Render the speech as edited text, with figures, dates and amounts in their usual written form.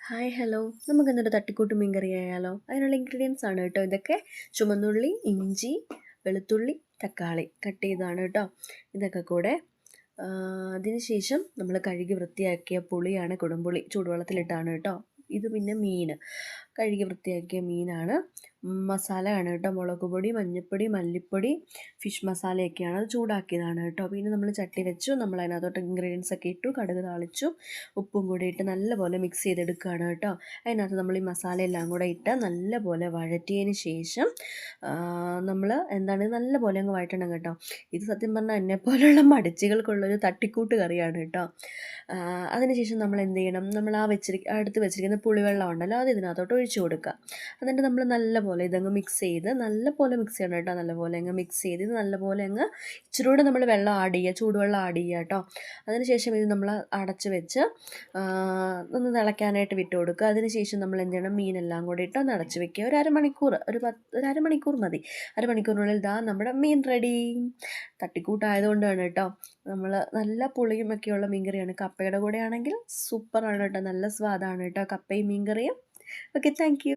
Hi hello നമുക്കിന്നൊരു തട്ടിക്കൂട്ട് മീൻ കറി ആയാലോ? അതിനുള്ള ഇൻഗ്രീഡിയൻസ് ആണ് കേട്ടോ ഇതൊക്കെ. ചുമന്നുള്ളി, ഇഞ്ചി, വെളുത്തുള്ളി, തക്കാളി കട്ട് ചെയ്തതാണ് കേട്ടോ ഇതൊക്കെ കൂടെ. അതിന് ശേഷം നമ്മൾ കഴുകി വൃത്തിയാക്കിയ പുളിയാണ്, കുടംപുളി ചൂടുവെള്ളത്തിലിട്ടാണ് കേട്ടോ. ഇത് പിന്നെ മീൻ കഴുകി വൃത്തിയാക്കിയ മീനാണ്. മസാലയാണ് കേട്ടോ, മുളക് പൊടി, മഞ്ഞൾപ്പൊടി, മല്ലിപ്പൊടി, ഫിഷ് മസാലയൊക്കെയാണ്. അത് ചൂടാക്കിയതാണ് കേട്ടോ. പിന്നെ നമ്മൾ ചട്ടി വെച്ചു, നമ്മൾ അതിനകത്തോട്ട് ഇൻഗ്രീഡിയൻസ് ഒക്കെ ഇട്ടു, കടുക് താളിച്ചു, ഉപ്പും കൂടി ഇട്ട് നല്ലപോലെ മിക്സ് ചെയ്തെടുക്കുകയാണ് കേട്ടോ. അതിനകത്ത് നമ്മൾ ഈ മസാല എല്ലാം കൂടെ ഇട്ട് നല്ലപോലെ വഴറ്റിയതിന് ശേഷം നമ്മൾ എന്താണ് നല്ലപോലെ അങ്ങ് വഴറ്റണം കേട്ടോ. ഇത് സത്യം പറഞ്ഞാൽ എന്നെപ്പോലുള്ള മടിച്ചികൾക്കുള്ളൊരു തട്ടിക്കൂട്ട് കറിയാണ് കേട്ടോ. അതിനുശേഷം നമ്മൾ എന്ത് ചെയ്യണം, നമ്മൾ അടുത്ത് വെച്ചിരിക്കുന്ന പുളിവെള്ളം ഉണ്ടല്ലോ അത് ഇതിനകത്തോട്ട് ഒഴിച്ചു കൊടുക്കുക. എന്നിട്ട് നമ്മൾ നല്ലപോലെ ഇതങ്ങ് മിക്സ് ചെയ്ത് നല്ലപോലെ മിക്സ് ചെയ്യണം കേട്ടോ. നല്ലപോലെ അങ്ങ് മിക്സ് ചെയ്ത് ഇത് നല്ലപോലെ അങ്ങ് ഇച്ചിരി കൂടെ നമ്മൾ വെള്ളം ആഡ് ചെയ്യുക, ചൂടുവെള്ളം ആഡ് ചെയ്യുക കേട്ടോ. അതിനുശേഷം ഇത് നമ്മൾ അടച്ച് വെച്ച് ഒന്ന് തിളയ്ക്കാനായിട്ട് വിട്ട് കൊടുക്കുക. അതിനുശേഷം നമ്മൾ എന്ത് ചെയ്യണം, മീനെല്ലാം കൂടി ഇട്ട് ഒന്ന് അടച്ച് വെക്കുക. ഒരു അരമണിക്കൂർ, ഒരു അരമണിക്കൂർ മതി. അരമണിക്കൂറിനുള്ളിൽ നമ്മുടെ മീൻ റെഡി. തട്ടിക്കൂട്ടായതുകൊണ്ടാണ് കേട്ടോ. നമ്മൾ നല്ല പുളിയും ഒക്കെയുള്ള മീൻകറിയാണ്. കപ്പയുടെ കൂടെ ആണെങ്കിൽ സൂപ്പറാണ് കേട്ടോ, നല്ല സ്വാദാണ് കേട്ടോ കപ്പയും മീൻകറിയും. Okay, thank you.